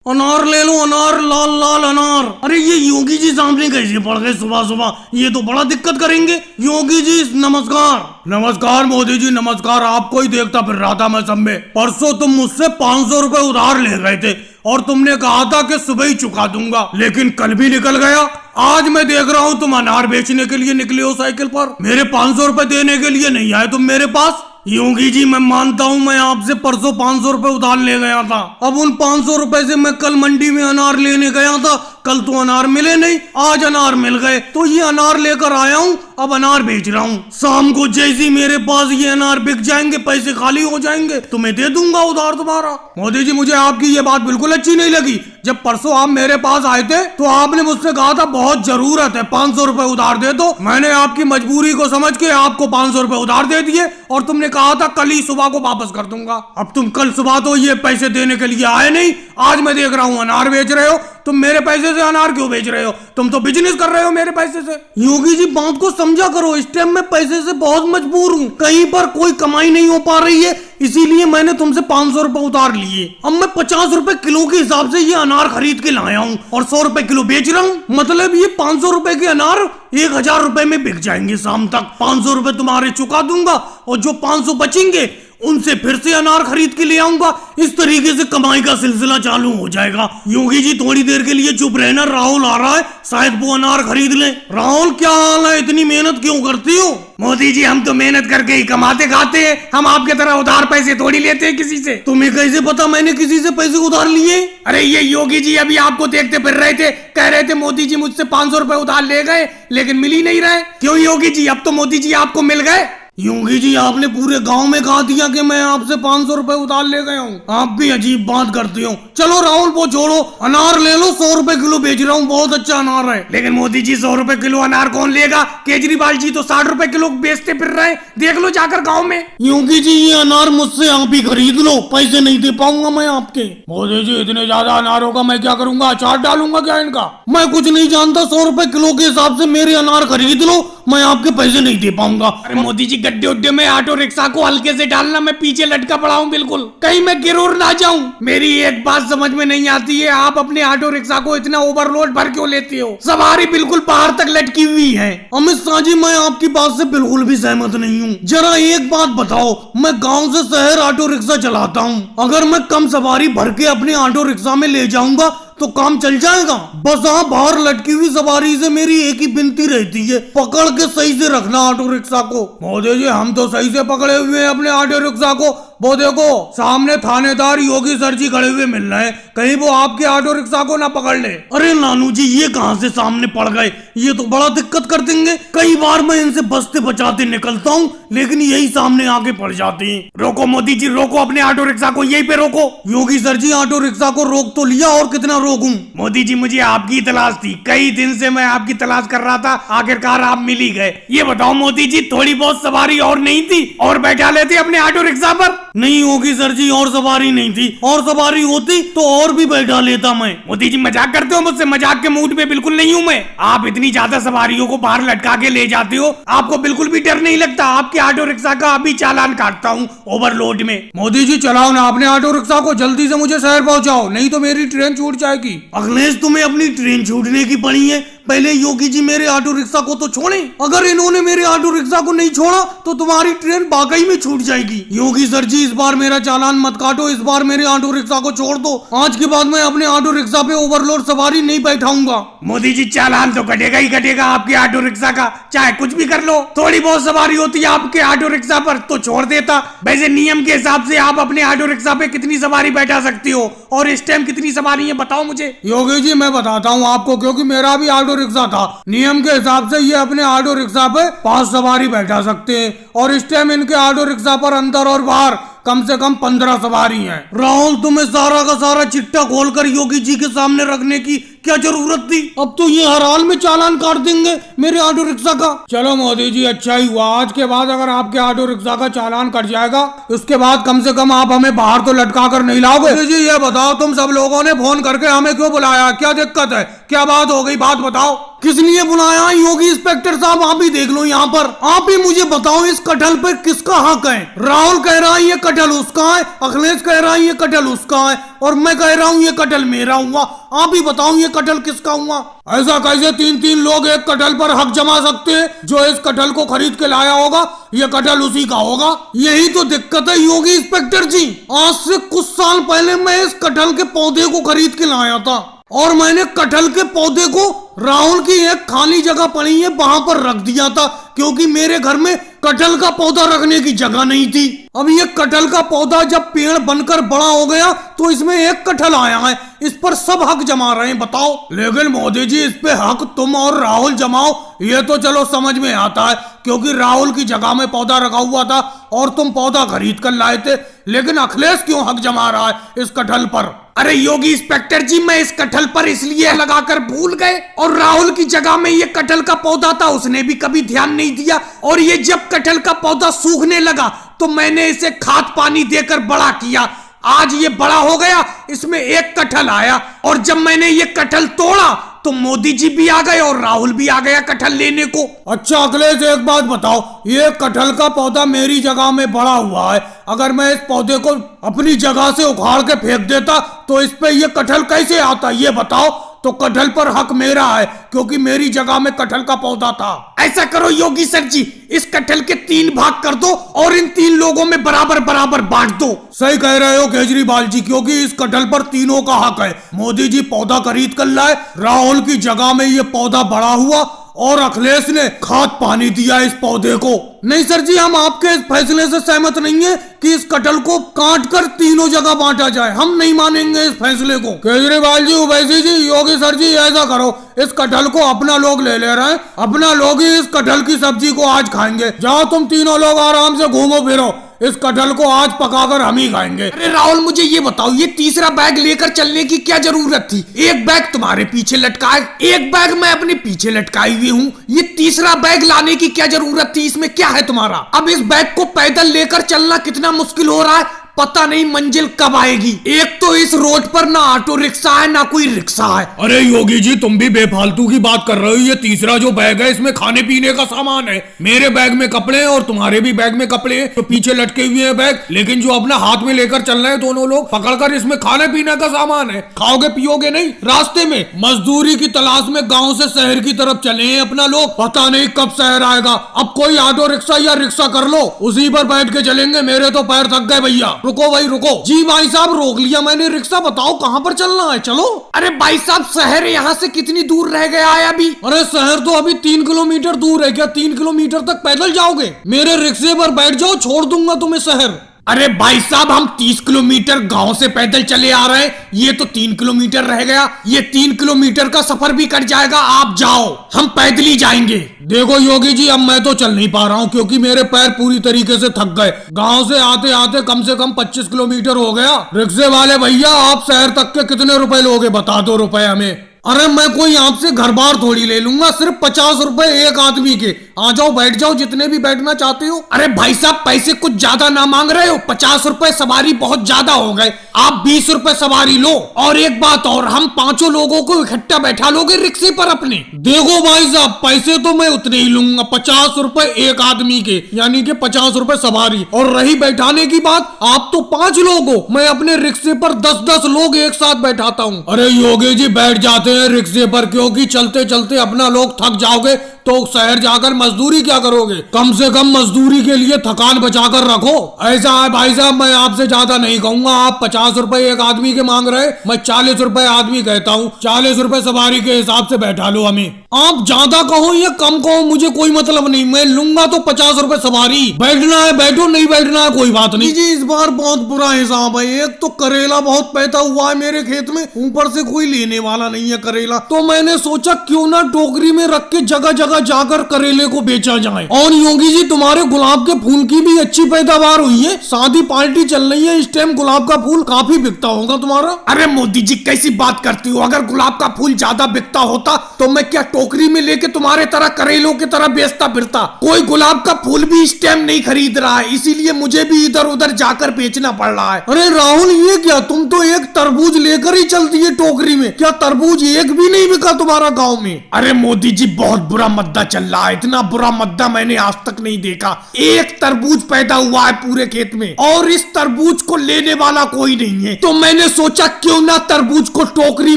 अनार ले लो, अनार, लाल लाल अनार। अरे ये योगी जी सामने कैसे पड़ गए सुबह सुबह, ये तो बड़ा दिक्कत करेंगे। योगी जी नमस्कार। नमस्कार मोदी जी नमस्कार, आपको ही देखता फिर रहा था मैं सब में। परसों तुम मुझसे 500 रुपए उधार ले गए थे और तुमने कहा था कि सुबह ही चुका दूंगा, लेकिन कल भी निकल गया। आज मैं देख रहा हूँ तुम अनार बेचने के लिए निकले हो साइकिल पर, मेरे 500 रुपए देने के लिए नहीं आए तुम मेरे पास। योगी जी मैं मानता हूँ मैं आपसे परसों 500 रुपए उधार ले गया था। अब उन 500 रुपए से मैं कल मंडी में अनार लेने गया था, कल तो अनार मिले नहीं, आज अनार मिल गए तो ये अनार लेकर आया हूँ, अब अनार बेच रहा हूँ। शाम को जैसे मेरे पास ये अनार बिक जाएंगे, पैसे खाली हो जाएंगे, तुम्हें दे दूंगा उधार तुम्हारा। मोदी जी मुझे आपकी ये बात बिल्कुल अच्छी नहीं लगी। जब परसों आप मेरे पास आए थे तो आपने मुझसे कहा था बहुत जरूरत है 500 रुपए उधार दे दो। मैंने आपकी मजबूरी को समझ के आपको 500 रुपए उधार दे दिए और तुमने कहा था कल ही सुबह को वापस कर दूंगा। अब तुम कल सुबह तो ये पैसे देने के लिए आए नहीं, आज मैं देख रहा हूँ अनार बेच रहे हो। तुम मेरे पैसे से अनार क्यों बेच रहे हो? तुम तो बिजनेस कर रहे हो मेरे पैसे से। योगी जी बात को समझा करो, इस टाइम में पैसे से बहुत मजबूर हूँ, कहीं पर कोई कमाई नहीं हो पा रही है, इसीलिए मैंने तुमसे 500 रुपए उधार लिए। अब मैं 50 रुपए किलो के हिसाब से ये अनार खरीद के लाया हूँ और 100 रुपए किलो बेच रहा हूँ। मतलब ये 500 रुपए के अनार 1000 रुपए में बिक जाएंगे शाम तक। 500 रुपए तुम्हारे चुका दूंगा और जो 500 बचेंगे उनसे फिर से अनार खरीद के ले आऊंगा। इस तरीके से कमाई का सिलसिला चालू हो जाएगा। योगी जी थोड़ी देर के लिए चुप रहना, राहुल आ रहा है, शायद वो अनार खरीद ले। राहुल क्या हाल है, इतनी मेहनत क्यों करती हो? मोदी जी हम तो मेहनत करके ही कमाते खाते हैं, हम आपके तरह उधार पैसे थोड़ी लेते हैं किसी से। तुम्हें कैसे पता मैंने किसी से पैसे उधार लिए? अरे ये योगी जी अभी आपको देखते फिर रहे थे, कह रहे थे मोदी जी मुझसे 500 रुपए उधार ले गए लेकिन मिल ही नहीं रहे। क्यों योगी जी, अब तो मोदी जी आपको मिल गए? योगी जी आपने पूरे गांव में कहा दिया कि मैं आपसे 500 रुपए उधार ले गया हूँ, आप भी अजीब बात करते हो। चलो राहुल वो छोड़ो, अनार ले लो, 100 रुपए किलो बेच रहा हूँ, बहुत अच्छा अनार है। लेकिन मोदी जी 100 रुपए किलो अनार कौन लेगा? केजरीवाल जी तो 60 रुपए किलो बेचते फिर रहे, देख लो जाकर गाँव में। योगी जी ये अनार मुझसे आप ही खरीद लो, पैसे नहीं दे पाऊंगा मैं आपके। मोदी जी इतने ज्यादा अनारों का मैं क्या करूंगा, अचार डालूंगा क्या इनका? मैं कुछ नहीं जानता, 100 रुपए किलो के हिसाब से मेरे अनार खरीद लो, मैं आपके पैसे नहीं दे पाऊंगा। अरे मोदी जी गड्ढे उड्ढे में ऑटो रिक्शा को हल्के से डालना, मैं पीछे लटका पड़ा हूँ बिल्कुल, कहीं मैं गिरोर ना जाऊं। मेरी एक बात समझ में नहीं आती है, आप अपने ऑटो रिक्शा को इतना ओवरलोड भर क्यों लेते हो? सवारी बिल्कुल बाहर तक लटकी हुई है। अमित शाह जी मैं आपकी बात से बिल्कुल भी सहमत नहीं हूँ। जरा एक बात बताओ, मैं गाँव से शहर ऑटो रिक्शा चलाता हूँ, अगर मैं कम सवारी भर के अपने ऑटो रिक्शा में ले जाऊंगा तो काम चल जाएगा? बस आप बाहर लटकी हुई सवारी से मेरी एक ही विनती रहती है, पकड़ के सही से रखना ऑटो रिक्शा को। मोदी जी हम तो सही से पकड़े हुए हैं अपने ऑटो रिक्शा को, वो देखो सामने थानेदार योगी सर जी खड़े हुए मिल रहे हैं, कहीं वो आपके ऑटो रिक्शा को ना पकड़ ले। अरे नानू जी ये कहां से सामने पड़ गए, ये तो बड़ा दिक्कत कर देंगे। कई बार मैं इनसे बचते बचाते निकलता हूँ लेकिन यही सामने आके पड़ जाते हैं। रोको मोदी जी रोको अपने ऑटो रिक्शा को, यहीं पे रोको। योगी सर जी ऑटो रिक्शा को रोक तो लिया, और कितना रोकूं? मोदी जी मुझे आपकी तलाश थी, कई दिन से मैं आपकी तलाश कर रहा था, आखिरकार आप मिल ही गए। ये बताओ मोदी जी थोड़ी बहुत सवारी और नहीं थी और बैठा लेते अपने ऑटो रिक्शा पर? नहीं होगी सर जी, और सवारी नहीं थी, और सवारी होती तो और भी बैठा लेता मैं। मोदी जी मजाक करते हो मुझसे? मजाक के मूड में बिल्कुल नहीं हूँ मैं। आप इतनी ज्यादा सवारियों को बाहर लटका के ले जाते हो, आपको बिल्कुल भी डर नहीं लगता? आपके ऑटो रिक्शा का अभी चालान काटता हूँ ओवरलोड में। मोदी जी चलाओ ना अपने ऑटो रिक्शा को, जल्दी से मुझे शहर पहुँचाओ, नहीं तो मेरी ट्रेन छूट जाएगी। अखिलेश तुम्हें अपनी ट्रेन छूटने की पड़ी है, पहले योगी जी मेरे ऑटो रिक्शा को तो छोड़े। अगर इन्होंने मेरे ऑटो रिक्शा को नहीं छोड़ा तो तुम्हारी ट्रेन वाकई में छूट जाएगी। योगी सर जी इस बार मेरा चालान मत काटो, इस बार मेरे ऑटो रिक्शा को छोड़ दो। आज के बाद मैं अपने ऑटो रिक्शा पे ओवरलोड सवारी नहीं बैठाऊंगा। मोदी जी चालान तो कटेगा ही कटेगा आपके ऑटो रिक्शा का, चाहे कुछ भी कर लो। थोड़ी बहुत सवारी होती है आपके ऑटो रिक्शा पर तो छोड़ देता। वैसे नियम के हिसाब से आप अपने ऑटो रिक्शा पे कितनी सवारी बैठा सकती हो और इस टाइम कितनी सवारी है बताओ मुझे। योगी जी मैं बताता हूँ आपको, क्योंकि मेरा भी ऑटो रिक्शा था, नियम के हिसाब से ये अपने ऑटो रिक्शा पे 5 सवारी बैठा सकते हैं और इस टाइम इनके ऑटो रिक्शा पर अंदर और बाहर कम से कम 15 सवारी हैं। राहुल तुम्हें सारा का सारा चिट्ठा खोलकर योगी जी के सामने रखने की क्या जरूरत थी? अब तो ये हर हाल में चालान काट देंगे मेरे ऑटो रिक्शा का। चलो मोदी जी अच्छा ही हुआ, आज के बाद अगर आपके ऑटो रिक्शा का चालान कट जाएगा उसके बाद कम से कम आप हमें बाहर तो लटका कर नहीं लाओगे। मोदी जी ये बताओ तुम सब लोगों ने फोन करके हमें क्यों बुलाया, क्या दिक्कत है, क्या बात हो गई, बात बताओ। किस लिए बुलाया योगी इंस्पेक्टर साहब? आप ही देख लो यहाँ पर। आप ही मुझे बताओ इस कटहल पर किसका हक है? राहुल कह रहा है ये कटहल उसका है, अखिलेश कह रहा है ये कटहल उसका है, और मैं कह रहा हूँ ये कटहल मेरा हुआ। आप ही बताओ ये कटहल किसका हुआ? ऐसा कैसे तीन तीन लोग एक कटहल पर हक जमा सकते हैं? जो इस कटहल को खरीद के लाया होगा ये कटहल उसी का होगा। यही तो दिक्कत है योगी इंस्पेक्टर जी। आज से कुछ साल पहले मैं इस कटहल के पौधे को खरीद के लाया था, और मैंने कटहल के पौधे को राहुल की एक खाली जगह पड़ी है वहां पर रख दिया था, क्योंकि मेरे घर में कटहल का पौधा रखने की जगह नहीं थी। अब ये कटहल का पौधा जब पेड़ बनकर बड़ा हो गया तो इसमें एक कटहल आया है, इस पर सब हक जमा रहे हैं, बताओ। लेकिन मोदी जी इस पे हक तुम और राहुल जमाओ ये तो चलो समझ में आता है, क्योंकि राहुल की जगह में पौधा रखा हुआ था और तुम पौधा खरीद कर लाए थे। लेकिन अखिलेश क्यों हक जमा रहा है इस कटहल पर? अरे योगी इंस्पेक्टर जी, मैं इस कटहल पर इसलिए लगाकर भूल गए, और राहुल की जगह में ये कटहल का पौधा था उसने भी कभी ध्यान नहीं दिया, और ये जब कटहल का पौधा सूखने लगा तो मैंने इसे खाद पानी देकर बड़ा किया। आज ये बड़ा हो गया, इसमें एक कटहल आया, और जब मैंने ये कटहल तोड़ा तो मोदी जी भी आ गए और राहुल भी आ गया कटहल लेने को। अच्छा अखिलेश एक बात बताओ, ये कटहल का पौधा मेरी जगह में बड़ा हुआ है, अगर मैं इस पौधे को अपनी जगह से उखाड़ के फेंक देता तो इस पे ये कटहल कैसे आता ये बताओ? तो कटहल पर हक मेरा है क्योंकि मेरी जगह में कटहल का पौधा था। ऐसा करो योगी सर जी, इस कटहल के 3 भाग कर दो और इन 3 लोगों में बराबर बराबर बांट दो। सही कह रहे हो केजरीवाल जी, क्योंकि इस कटहल पर तीनों का हक है। मोदी जी पौधा खरीद कर लाए, राहुल की जगह में ये पौधा बड़ा हुआ, और अखिलेश ने खाद पानी दिया इस पौधे को। नहीं सर जी, हम आपके इस फैसले से सहमत नहीं है कि इस कटहल को काट कर तीनों जगह बांटा जाए, हम नहीं मानेंगे इस फैसले को। केजरीवाल जी, ओवैसी जी, योगी सर जी, ऐसा करो इस कटहल को अपना लोग ले रहे हैं, अपना लोग ही इस कटहल की सब्जी को आज खाएंगे। जाओ तुम तीनों लोग आराम से घूमो फिरो, इस कटहल को आज पकाकर हम ही खाएंगे। अरे राहुल मुझे ये बताओ, ये तीसरा बैग लेकर चलने की क्या जरूरत थी? एक बैग तुम्हारे पीछे लटका है, एक बैग मैं अपने पीछे लटकाई हुई हूँ, ये तीसरा बैग लाने की क्या जरूरत थी? इसमें क्या है तुम्हारा? अब इस बैग को पैदल लेकर चलना कितना मुश्किल हो रहा है, पता नहीं मंजिल कब आएगी। एक तो इस रोड पर ना ऑटो रिक्शा है ना कोई रिक्शा है। अरे योगी जी, तुम भी बेफालतू की बात कर रहे हो। ये तीसरा जो बैग है इसमें खाने पीने का सामान है। मेरे बैग में कपड़े हैं और तुम्हारे भी बैग में कपड़े हैं, तो पीछे लटके हुए हैं बैग, लेकिन जो अपना हाथ में लेकर चल रहे हैं दोनों लोग पकड़कर, इसमें खाने पीने का सामान है। खाओगे पियोगे नहीं, रास्ते में मजदूरी की तलाश में गाँव से शहर की तरफ चले हैं अपना लोग, पता नहीं कब शहर आएगा। अब कोई ऑटो रिक्शा या रिक्शा कर लो, उसी पर बैठ के चलेंगे। मेरे तो पैर थक गए भैया। रुको भाई रुको। जी भाई साहब, रोक लिया मैंने। रिक्शा बताओ कहाँ पर चलना है, चलो। अरे भाई साहब, शहर यहाँ से कितनी दूर रह गया है अभी? अरे शहर तो अभी 3 किलोमीटर दूर है। क्या 3 किलोमीटर तक पैदल जाओगे? मेरे रिक्शे पर बैठ जाओ, छोड़ दूंगा तुम्हें शहर। अरे भाई साहब, हम 30 किलोमीटर गांव से पैदल चले आ रहे हैं, ये तो 3 किलोमीटर रह गया। ये 3 किलोमीटर का सफर भी कट जाएगा। आप जाओ, हम पैदल ही जाएंगे। देखो योगी जी, अब मैं तो चल नहीं पा रहा हूँ क्योंकि मेरे पैर पूरी तरीके से थक गए। गांव से आते आते कम से कम 25 किलोमीटर हो गया। रिक्शे वाले भैया, आप शहर तक के कितने रुपए लोगे? बता दो रुपए हमें। अरे मैं कोई आपसे घर बार थोड़ी ले लूंगा, सिर्फ 50 रुपए एक आदमी के। आ जाओ, बैठ जाओ, जितने भी बैठना चाहते हो। अरे भाई साहब, पैसे कुछ ज्यादा ना मांग रहे हो? 50 रुपए सवारी बहुत ज्यादा हो गए, आप 20 रुपए सवारी लो। और एक बात और, हम 5 लोगों को इकट्ठा बैठा लोगे रिक्शे पर अपने? देखो भाई साहब, पैसे तो मैं उतने ही लूंगा, 50 रुपए एक आदमी के, यानी कि 50 रुपए सवारी। और रही बैठाने की बात, आप तो 5 लोग हो, मैं अपने रिक्शे पर 10-10 लोग एक साथ बैठाता हूँ। अरे योगी जी, बैठ जाते हैं रिक्शे पर, क्योंकि चलते चलते अपना लोग थक जाओगे तो शहर जाकर मजदूरी क्या करोगे? कम से कम मजदूरी के लिए थकान बचाकर रखो। ऐसा है भाई साहब, मैं आपसे ज्यादा नहीं कहूंगा। आप 50 रुपए एक आदमी के मांग रहे, मैं 40 रुपए आदमी कहता हूँ। 40 रुपए सवारी के हिसाब से बैठा लो हमें। आप ज्यादा कहो या कम कहो, मुझे कोई मतलब नहीं, मैं लूंगा तो 50 रुपए सवारी। बैठना है बैठो, नहीं बैठना है कोई बात नहीं। जी इस बार बहुत बुरा हिसाब है। एक तो करेला बहुत पैदा हुआ है मेरे खेत में, ऊपर से कोई लेने वाला नहीं है करेला, तो मैंने सोचा क्यों ना टोकरी में रख के जगह जगह जगह जाकर करेले को बेचा जाए। और योगी जी तुम्हारे गुलाब के फूल की भी अच्छी पैदावार हुई है, शादी पार्टी चल रही है, इस टाइम गुलाब का फूल काफी बिकता होगा तुम्हारा। अरे मोदी जी कैसी बात करती हो, अगर गुलाब का फूल ज्यादा बिकता होता तो मैं क्या टोकरी में लेके तुम्हारे तरह करेलों की तरह बेचता फिरता। कोई गुलाब का फूल भी इस टाइम नहीं खरीद रहा है, इसीलिए मुझे भी इधर उधर जाकर बेचना पड़ रहा है। अरे राहुल ये क्या, तुम तो एक तरबूज लेकर ही चलती है टोकरी में, क्या तरबूज एक भी नहीं बिका तुम्हारा गाँव में? अरे मोदी जी बहुत बुरा मद्दा चल रहा है, इतना बुरा मद्दा मैंने आज तक नहीं देखा। एक तरबूज पैदा हुआ है पूरे खेत में और इस तरबूज को लेने वाला कोई नहीं है, तो मैंने सोचा क्यों ना तरबूज को टोकरी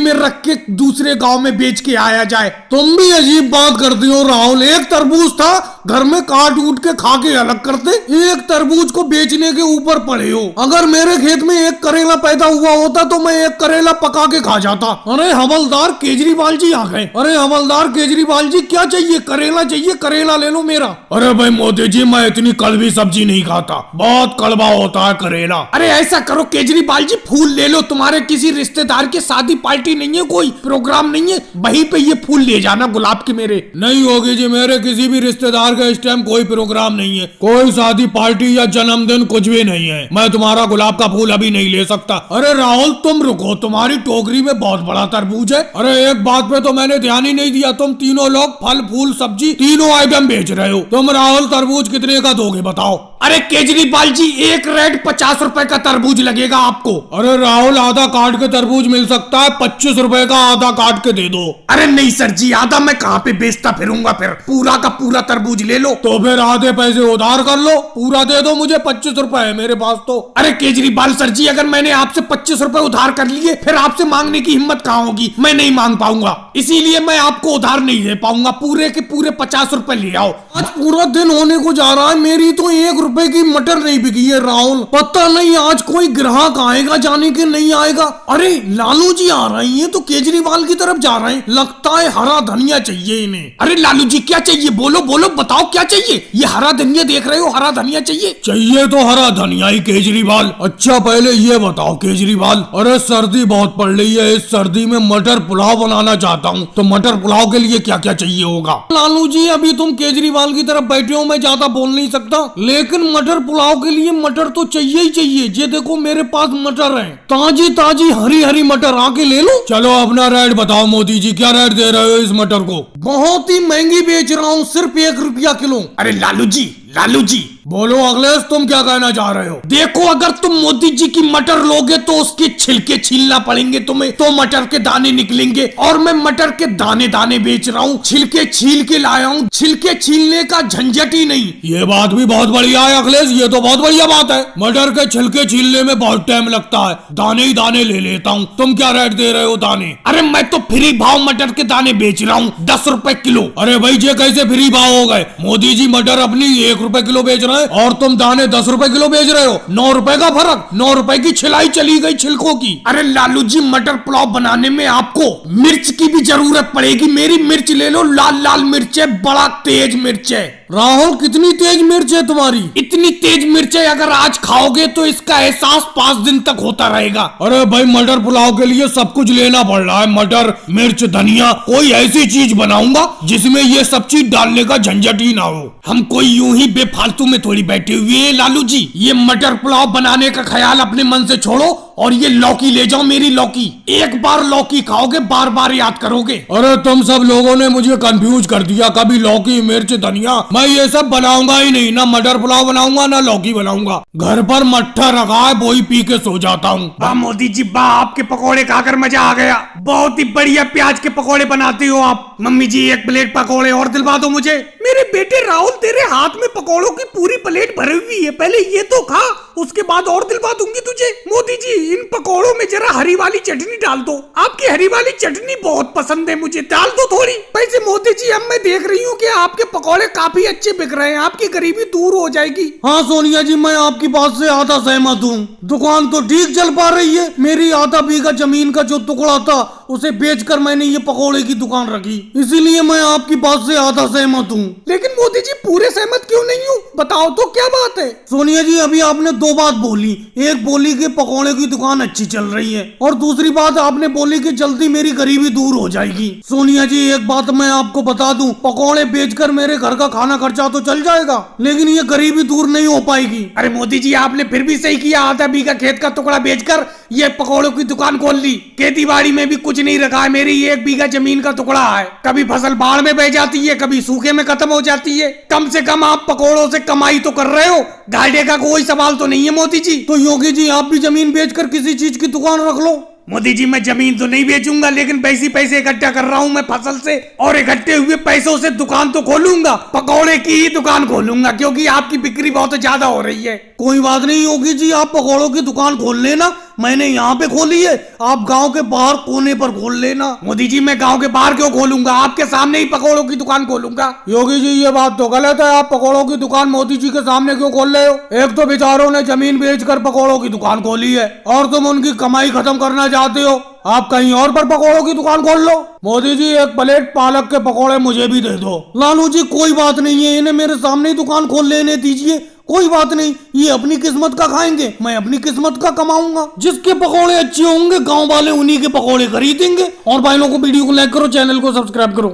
में रख के दूसरे गांव में बेच के आया जाए। तुम भी अजीब बात करती हो राहुल, एक तरबूज था घर में काट उठ के खा के अलग करते, एक तरबूज को बेचने के ऊपर पड़े हो। अगर मेरे खेत में एक करेला पैदा हुआ होता तो मैं एक करेला पका के खा जाता। अरे हवलदार केजरीवाल जी आ गए। अरे हवलदार केजरीवाल जी क्या चाहिए? करेला चाहिए, करेला ले लो मेरा। अरे भाई मोदी जी मैं इतनी कड़वी सब्जी नहीं खाता, बहुत कड़वा होता है करेला। अरे ऐसा करो केजरीवाल जी फूल ले लो, तुम्हारे किसी रिश्तेदार की शादी पार्टी नहीं है, कोई प्रोग्राम नहीं है, वहीं पे ये फूल ले जाना गुलाब के मेरे। नहीं होगी जी, मेरे किसी भी रिश्तेदार का इस टाइम कोई प्रोग्राम नहीं है, कोई शादी पार्टी या जन्मदिन कुछ भी नहीं है, मैं तुम्हारा गुलाब का फूल अभी नहीं ले सकता। अरे राहुल तुम रुको, तुम्हारी टोकरी में बहुत बड़ा तरबूज है। अरे एक बात पे तो मैंने ध्यान ही नहीं दिया, तुम तीनों लोग फल फूल सब्जी तीनों आइटम बेच रहे हो। तुम राहुल तरबूज कितने का दोगे बताओ? अरे केजरीवाल जी एक रेट 50 रुपए का तरबूज लगेगा आपको। अरे राहुल आधा काट के तरबूज मिल सकता है, 25 रुपए का आधा काट के दे दो। अरे नहीं सर जी, आधा मैं कहाँ पे बेचता फिरूंगा, फिर पूरा का पूरा तरबूज ले लो। तो फिर आधे पैसे उधार कर लो, पूरा दे दो मुझे, 25 रुपए है मेरे पास तो। अरे केजरीवाल सर जी अगर मैंने आपसे 25 रुपए उधार कर लिए फिर आपसे मांगने की हिम्मत कहाँ होगी, मैं नहीं मांग पाऊंगा, इसीलिए मैं आपको उधार नहीं दे पाऊंगा, पूरे के पूरे 50 रुपए ले आओ। आज पूरा दिन होने को जा रहा है, मेरी तो 1 रुपए की मटर नहीं बिकी है राहुल, पता नहीं आज कोई ग्राहक आएगा जाने के नहीं आएगा। अरे लालू जी आ रही हैं तो केजरीवाल की तरफ जा रहे हैं, लगता है हरा धनिया चाहिए इन्हें। अरे लालू जी क्या चाहिए, बोलो बोलो बताओ क्या चाहिए? ये हरा धनिया देख रहे हो, हरा धनिया चाहिए? चाहिए तो हरा धनिया ही केजरीवाल। अच्छा पहले ये बताओ केजरीवाल, अरे सर्दी बहुत पड़ रही है, इस सर्दी में मटर पुलाव बनाना चाहता हूँ, तो मटर पुलाव के लिए क्या क्या चाहिए होगा? लालू जी अभी तुम केजरीवाल की तरफ बैठे हो, मैं ज्यादा बोल नहीं सकता, लेकिन मटर पुलाव के लिए मटर तो चाहिए ही चाहिए। ये देखो मेरे पास मटर है, ताजी ताजी हरी हरी मटर, आके ले लो। चलो अपना रेट बताओ मोदी जी, क्या रेट दे रहे हो इस मटर को? बहुत ही महंगी बेच रहा हूँ, सिर्फ 1 रुपया किलो। अरे लालू जी बोलो अखिलेश तुम क्या कहना चाह रहे हो? देखो अगर तुम मोदी जी की मटर लोगे तो उसके छिलके छीलना पड़ेंगे तुम्हें, तो मटर के दाने निकलेंगे, और मैं मटर के दाने दाने बेच रहा हूँ, छिलके छील के लाया हूँ, छिलके छीलने का झंझट ही नहीं। ये बात भी बहुत बढ़िया है अखिलेश, ये तो बहुत बढ़िया बात है, मटर के छिलके छीलने में बहुत टाइम लगता है, दाने ही दाने ले लेता हूँ। तुम क्या रेट दे रहे हो दाने? अरे मैं तो फ्री भाव मटर के दाने बेच रहा हूँ, 10 रुपए किलो। अरे भाई ये कैसे फ्री भाव हो गए? मोदी जी मटर अपनी 1 रुपए किलो बेच रहे हैं और तुम दाने 10 रुपए किलो बेच रहे हो, 9 रुपए का फर्क, 9 रुपए की छिलाई चली गई छिलकों की। अरे लालू जी मटर पुलाव बनाने में आपको मिर्च की भी जरूरत पड़ेगी, मेरी मिर्च ले लो, लाल लाल मिर्च है, बड़ा तेज मिर्च है। राहुल कितनी तेज मिर्च है तुम्हारी? इतनी तेज मिर्च है अगर आज खाओगे तो इसका एहसास 5 दिन तक होता रहेगा। अरे भाई मटर पुलाव के लिए सब कुछ लेना पड़ रहा है, मटर मिर्च धनिया, कोई ऐसी चीज बनाऊंगा जिसमें ये सब चीज डालने का झंझट ही ना हो। हम कोई यूं ही बेफालतू में थोड़ी बैठे हुए हैं लालू जी, ये मटर पुलाव बनाने का ख्याल अपने मन से छोड़ो और ये लौकी ले जाओ, मेरी लौकी, एक बार लौकी खाओगे बार बार याद करोगे। अरे तुम सब लोगों ने मुझे कंफ्यूज कर दिया, कभी लौकी मिर्च धनिया, मैं ये सब बनाऊंगा ही नहीं, ना मटर पुलाव बनाऊंगा ना लौकी बनाऊंगा, घर पर मट्ठा रखा है वही पी के सो जाता हूँ। वाह मोदी जी वाह, आपके पकौड़े खाकर मजा आ गया, बहुत ही बढ़िया प्याज के पकौड़े बनाते हो आप। मम्मी जी 1 प्लेट पकौड़े और दिलवा दो मुझे। मेरे बेटे राहुल तेरे हाथ में पकौड़ों की पूरी प्लेट भरी हुई है, पहले ये तो खा, उसके बाद और दिलवा दूंगी तुझे। मोदी जी इन पकौड़ों में जरा हरी वाली चटनी डाल दो, आपकी हरी वाली चटनी बहुत पसंद है मुझे, डाल दो थोड़ी। वैसे मोदी जी अब मैं देख रही हूँ कि आपके पकौड़े काफी अच्छे बिक रहे हैं, आपकी गरीबी दूर हो जाएगी। हाँ सोनिया जी मैं आपकी बात से आधा सहमत हूँ, दुकान तो ठीक चल पा रही है, मेरी आधा बीघा जमीन का जो टुकड़ा था उसे बेचकर मैंने ये पकौड़े की दुकान रखी। इसीलिए मैं आपकी बात से आधा सहमत हूँ। लेकिन मोदी जी पूरे सहमत क्यों नहीं हूँ, बताओ तो क्या बात है। सोनिया जी अभी आपने दो बात बोली, एक बोली कि पकौड़े की दुकान अच्छी चल रही है और दूसरी बात आपने बोली कि जल्दी मेरी गरीबी दूर हो जाएगी। सोनिया जी एक बात मैं आपको बता दूं, पकौड़े बेचकर मेरे घर का खाना खर्चा तो चल जाएगा लेकिन ये गरीबी दूर नहीं हो पाएगी। अरे मोदी जी आपने फिर भी सही किया, आधा बीघा खेत का टुकड़ा बेचकर ये पकौड़ों की दुकान खोल ली। खेती बाड़ी में भी कुछ नहीं रखा है, मेरी 1 बीघा जमीन का टुकड़ा है, कभी फसल बाढ़ में बह जाती है, कभी सूखे में खत्म हो जाती है। कम से कम आप पकौड़ों से कमाई तो कर रहे हो, घाटे का कोई सवाल तो नहीं है मोदी जी। तो योगी जी आप भी जमीन बेचकर किसी चीज की दुकान रख लो। मोदी जी मैं जमीन तो नहीं बेचूंगा लेकिन पैसे इकट्ठा कर रहा हूँ मैं फसल से, और इकट्ठे हुए पैसों से दुकान तो खोलूंगा, पकौड़े की ही दुकान खोलूंगा क्योंकि आपकी बिक्री बहुत ज्यादा हो रही है। कोई बात नहीं योगी जी, आप पकौड़ों की दुकान खोल लेना, मैंने यहाँ पे खोली है, आप गांव के बाहर कोने पर खोल लेना। मोदी जी मैं गांव के बाहर क्यों खोलूंगा, आपके सामने ही पकौड़ों की दुकान खोलूंगा। योगी जी ये बात तो गलत है, आप पकौड़ों की दुकान मोदी जी के सामने क्यों खोल रहे हो? एक तो बेचारों ने जमीन बेचकर पकौड़ों की दुकान खोली है और तुम उनकी कमाई खत्म करना चाहते हो, आप कहीं और पर पकौड़ों की दुकान खोल लो। मोदी जी एक प्लेट पालक के पकौड़े मुझे भी दे दो। लालू जी कोई बात नहीं है, इन्हें मेरे सामने ही दुकान खोल लेने दीजिए, कोई बात नहीं, ये अपनी किस्मत का खाएंगे, मैं अपनी किस्मत का कमाऊंगा। जिसके पकौड़े अच्छे होंगे गांव वाले उन्हीं के पकौड़े खरीदेंगे। और भाई लोगों को वीडियो को लाइक करो, चैनल को सब्सक्राइब करो।